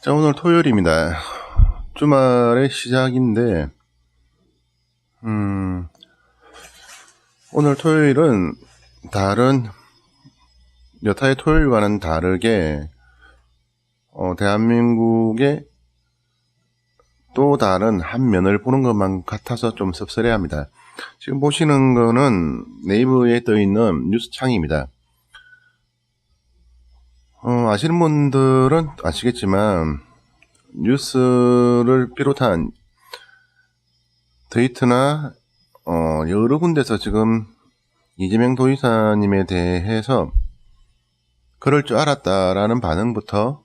자, 오늘 토요일입니다. 주말의 시작인데, 오늘 토요일은 다른, 여타의 토요일과는 다르게, 대한민국의 또 다른 한 면을 보는 것만 같아서 좀 씁쓸해 합니다. 지금 보시는 거는 네이버에 떠있는 뉴스창입니다. 아시는 분들은 아시겠지만, 뉴스를 비롯한 트위터나 여러 군데서 지금 이재명 도지사님에 대해서 그럴 줄 알았다라는 반응부터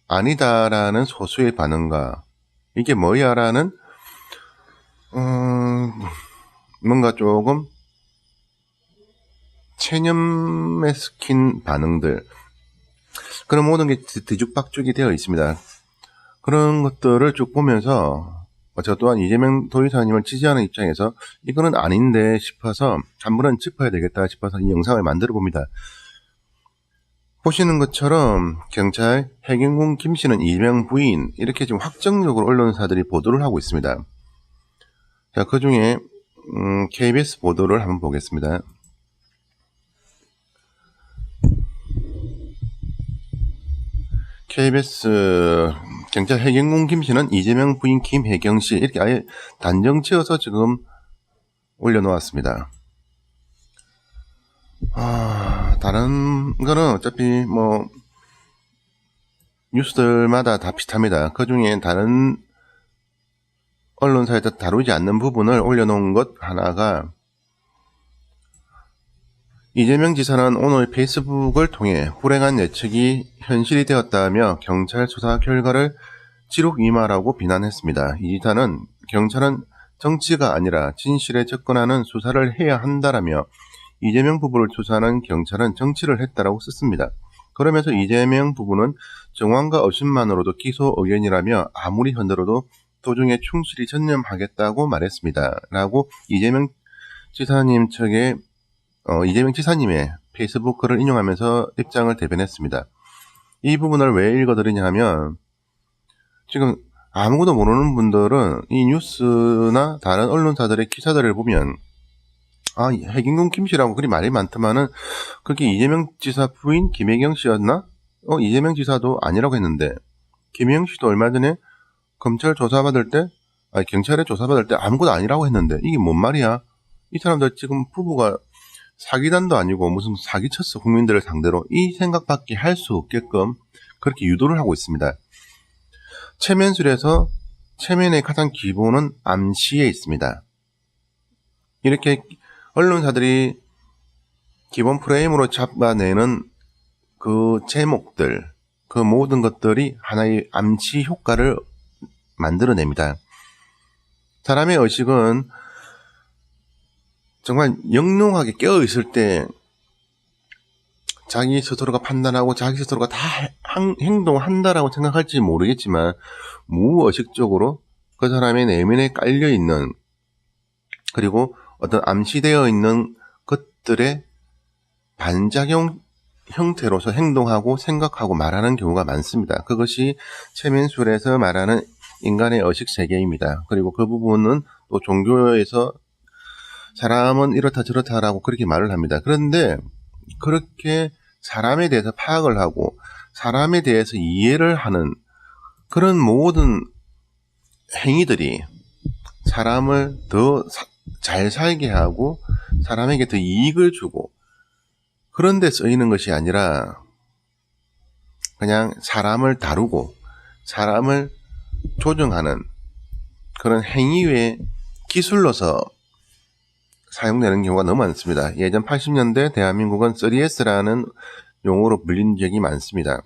아니다라는 소수의 반응과 이게 뭐야라는 뭔가 조금 체념에 스킨 반응들, 그런 모든 게 뒤죽박죽이 되어 있습니다. 그런 것들을 쭉 보면서 저 또한 이재명 도지사님을 지지하는 입장에서 이거는 아닌데 싶어서 한 번은 짚어야 되겠다 싶어서 이 영상을 만들어 봅니다. 보시는 것처럼 경찰 해경군 김씨는 이재명 부인, 이렇게 좀 확정적으로 언론사들이 보도를 하고 있습니다. 자, 그 중에 KBS 보도를 한번 보겠습니다. KBS 경찰 해경군 김씨는 이재명 부인 김혜경씨, 이렇게 아예 단정 지어서 지금 올려놓았습니다. 다른 거는 어차피 뭐 뉴스들마다 다 비슷합니다. 그 중에 다른 언론사에서 다루지 않는 부분을 올려놓은 것 하나가, 이재명 지사는 오늘 페이스북을 통해 불행한 예측이 현실이 되었다며 경찰 수사 결과를 지록 위마라고 비난했습니다. 이 지사는 경찰은 정치가 아니라 진실에 접근하는 수사를 해야 한다라며 이재명 부부를 수사하는 경찰은 정치를 했다라고 썼습니다. 그러면서 이재명 부부는 정황과 의심만으로도 기소 의견이라며 아무리 흔들어도 도중에 충실히 전념하겠다고 말했습니다. 라고 이재명 지사님의 페이스북 글을 인용하면서 입장을 대변했습니다. 이 부분을 왜 읽어드리냐 하면, 지금 아무것도 모르는 분들은 이 뉴스나 다른 언론사들의 기사들을 보면 해경군 김씨라고 그리 말이 많더만은 그게 이재명 지사 부인 김혜경 씨였나? 이재명 지사도 아니라고 했는데, 김혜경 씨도 얼마 전에 검찰 조사받을 때, 경찰에 조사받을 때 아무것도 아니라고 했는데, 이게 뭔 말이야? 이 사람들 지금 부부가 사기단도 아니고 무슨 사기쳤어, 국민들을 상대로. 이 생각밖에 할 수 없게끔 그렇게 유도를 하고 있습니다. 체면술에서 체면의 가장 기본은 암시에 있습니다. 이렇게 언론사들이 기본 프레임으로 잡아내는 그 제목들, 그 모든 것들이 하나의 암시 효과를 만들어냅니다. 사람의 의식은 정말 영롱하게 깨어있을 때 자기 스스로가 판단하고 자기 스스로가 다 행동한다라고 생각할지 모르겠지만, 무의식적으로 그 사람의 내면에 깔려있는, 그리고 어떤 암시되어 있는 것들의 반작용 형태로서 행동하고 생각하고 말하는 경우가 많습니다. 그것이 체면술에서 말하는 인간의 의식 세계입니다. 그리고 그 부분은 또 종교에서 사람은 이렇다 저렇다라고 그렇게 말을 합니다. 그런데 그렇게 사람에 대해서 파악을 하고 사람에 대해서 이해를 하는 그런 모든 행위들이 사람을 더 잘 살게 하고 사람에게 더 이익을 주고 그런 데 쓰이는 것이 아니라, 그냥 사람을 다루고 사람을 조정하는 그런 행위의 기술로서 사용되는 경우가 너무 많습니다. 예전 80년대 대한민국은 3S라는 용어로 불린 적이 많습니다.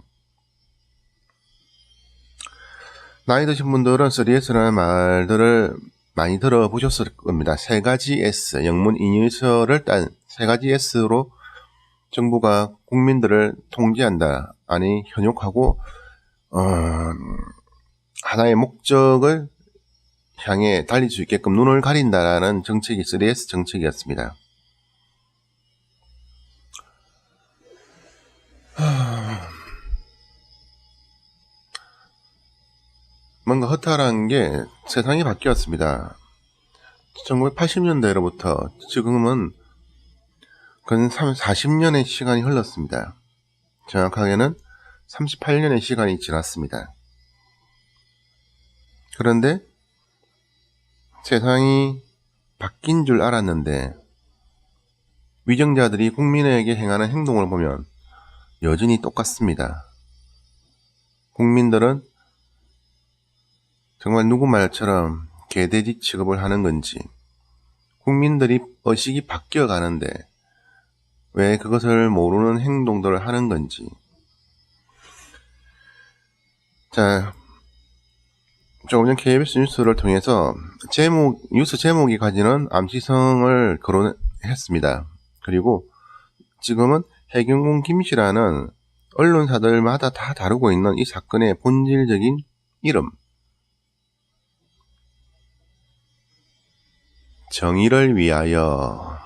나이 드신 분들은 3S라는 말들을 많이 들어보셨을 겁니다. 세 가지 S, 영문 이니셜을 딴 세 가지 S로 정부가 국민들을 통제한다, 아니 현혹하고 하나의 목적을 향해 달릴 수 있게끔 눈을 가린다라는 정책이 3S 정책이었습니다. 뭔가 허탈한 게 세상이 바뀌었습니다. 1980년대로부터 지금은 근 40년의 시간이 흘렀습니다. 정확하게는 38년의 시간이 지났습니다. 그런데 세상이 바뀐 줄 알았는데 위정자들이 국민에게 행하는 행동을 보면 여전히 똑같습니다. 국민들은 정말 누구 말처럼 개돼지 취급을 하는 건지, 국민들이 의식이 바뀌어 가는데 왜 그것을 모르는 행동들을 하는 건지. 자, 조금 전 KBS 뉴스를 통해서 뉴스 제목이 가지는 암시성을 거론했습니다. 그리고 지금은 해경군 김씨라는 언론사들마다 다 다루고 있는 이 사건의 본질적인 이름, 정의를 위하여.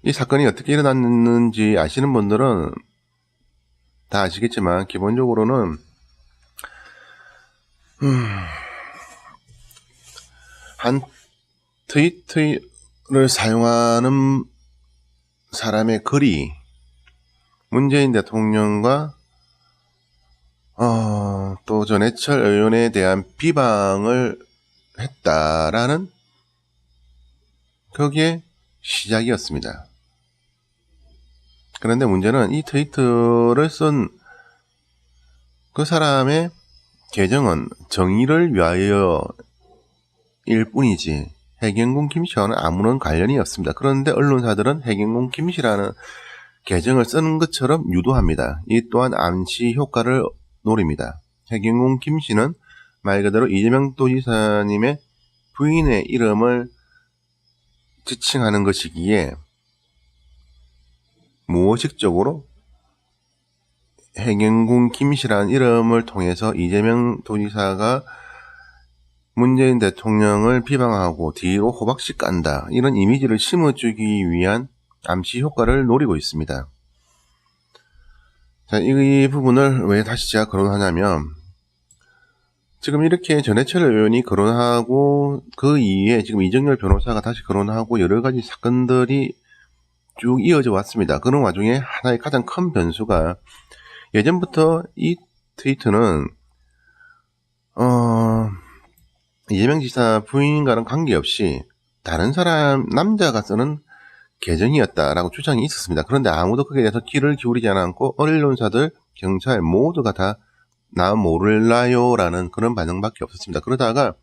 이 사건이 어떻게 일어났는지 아시는 분들은 다 아시겠지만 기본적으로는 한 트위터를 사용하는 사람의 글이 문재인 대통령과 또 전해철 의원에 대한 비방을 했다라는 그게 시작이었습니다. 그런데 문제는 이 트위터를 쓴 그 사람의 계정은 정의를 위하여 일 뿐이지 해경군 김씨와는 아무런 관련이 없습니다. 그런데 언론사들은 해경군 김씨라는 계정을 쓰는 것처럼 유도합니다. 이 또한 암시 효과를 노립니다. 해경군 김씨는 말 그대로 이재명 도지사님의 부인의 이름을 지칭하는 것이기에 무의식적으로 해경군 김씨라는 이름을 통해서 이재명 도지사가 문재인 대통령을 비방하고 뒤로 호박씩 깐다, 이런 이미지를 심어주기 위한 암시 효과를 노리고 있습니다. 자, 이 부분을 왜 다시 제가 거론하냐면, 지금 이렇게 전해철 의원이 거론하고 그 이후에 지금 이정열 변호사가 다시 거론하고 여러 가지 사건들이 쭉 이어져 왔습니다. 그런 와중에 하나의 가장 큰 변수가, 예전부터 이 트위터는 이재명 지사 부인과는 관계없이 다른 사람, 남자가 쓰는 계정이었다라고 주장이 있었습니다. 그런데 아무도 거기에 대해서 귀를 기울이지 않았고 언론사들, 경찰 모두가 다 나 모를라요 라는 그런 반응밖에 없었습니다. 그러다가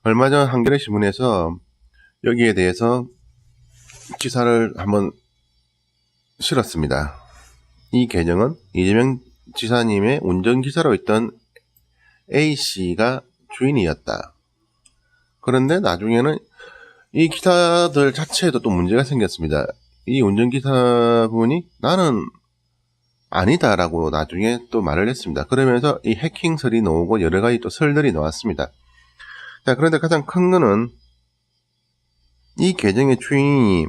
얼마 전 한겨레 신문에서 여기에 대해서 기사를 한번 실었습니다. 이 계정은 이재명 지사님의 운전기사로 있던 A씨가 주인이었다. 그런데 나중에는 이 기사들 자체에도 또 문제가 생겼습니다. 이 운전기사분이 나는 아니다라고 나중에 또 말을 했습니다. 그러면서 이 해킹설이 나오고 여러 가지 또 설들이 나왔습니다. 자, 그런데 가장 큰 거는 이 계정의 주인이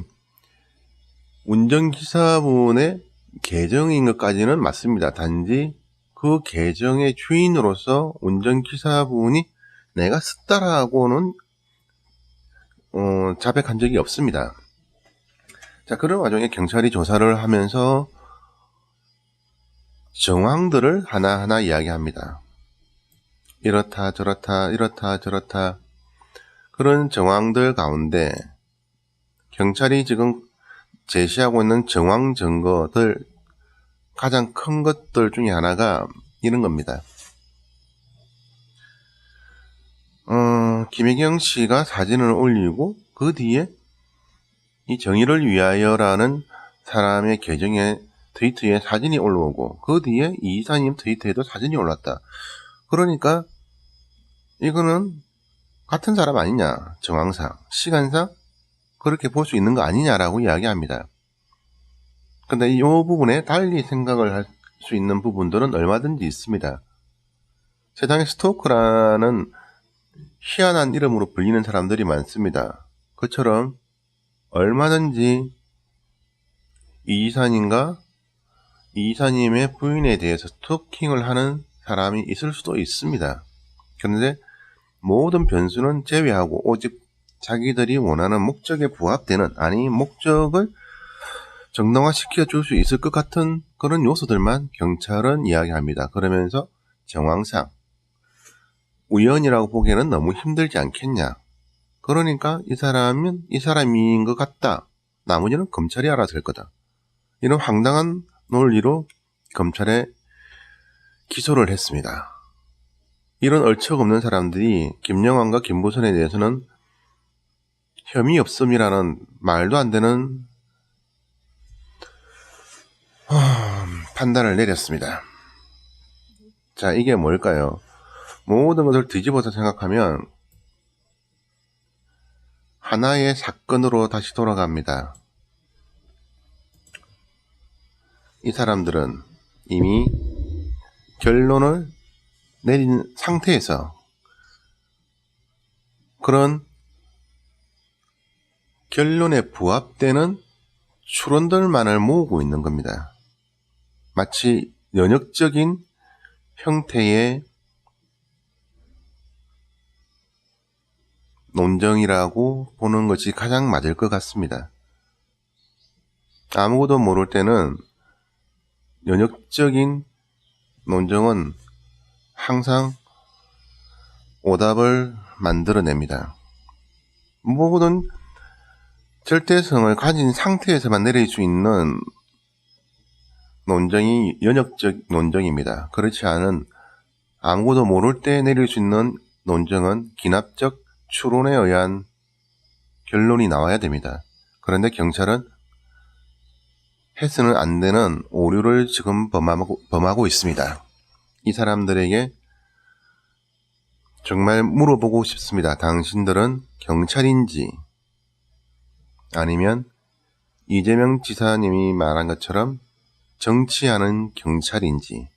운전기사분의 계정인 것까지는 맞습니다. 단지 그 계정의 주인으로서 운전기사분이 내가 썼다라고는 자백한 적이 없습니다. 자, 그런 와중에 경찰이 조사를 하면서 정황들을 하나하나 이야기합니다. 이렇다 저렇다 이렇다 저렇다, 그런 정황들 가운데 경찰이 지금 제시하고 있는 정황 증거들 가장 큰 것들 중에 하나가 이런 겁니다. 김혜경 씨가 사진을 올리고 그 뒤에 이 정의를 위하여라는 사람의 계정에 트위터에 사진이 올라오고 그 뒤에 이 이사님 트위터에도 사진이 올랐다. 그러니까 이거는 같은 사람 아니냐, 정황상, 시간상 그렇게 볼 수 있는 거 아니냐라고 이야기합니다. 근데 이 부분에 달리 생각을 할 수 있는 부분들은 얼마든지 있습니다. 세상에 스토커라는 희한한 이름으로 불리는 사람들이 많습니다. 그처럼 얼마든지 이 이사님과 이 이사님의 부인에 대해서 스토킹을 하는 사람이 있을 수도 있습니다. 그런데 모든 변수는 제외하고 오직 자기들이 원하는 목적에 부합되는, 아니 목적을 정당화시켜 줄 수 있을 것 같은 그런 요소들만 경찰은 이야기합니다. 그러면서 정황상 우연이라고 보기에는 너무 힘들지 않겠냐. 그러니까 이 사람은 이 사람인 것 같다. 나머지는 검찰이 알아서 할 거다. 이런 황당한 논리로 검찰에 기소를 했습니다. 이런 얼척없는 사람들이 김영환과 김부선에 대해서는 혐의 없음이라는 말도 안 되는 판단을 내렸습니다. 자, 이게 뭘까요? 모든 것을 뒤집어서 생각하면 하나의 사건으로 다시 돌아갑니다. 이 사람들은 이미 결론을 내린 상태에서 그런 결론에 부합되는 추론들만을 모으고 있는 겁니다. 마치 연역적인 형태의 논정이라고 보는 것이 가장 맞을 것 같습니다. 아무것도 모를 때는 연역적인 논정은 항상 오답을 만들어냅니다. 모든 절대성을 가진 상태에서만 내릴 수 있는 논정이 연역적 논정입니다. 그렇지 않은 아무것도 모를 때 내릴 수 있는 논정은 기납적 추론에 의한 결론이 나와야 됩니다. 그런데 경찰은 해서는 안 되는 오류를 지금 범하고 있습니다. 이 사람들에게 정말 물어보고 싶습니다. 당신들은 경찰인지 아니면 이재명 지사님이 말한 것처럼 정치하는 경찰인지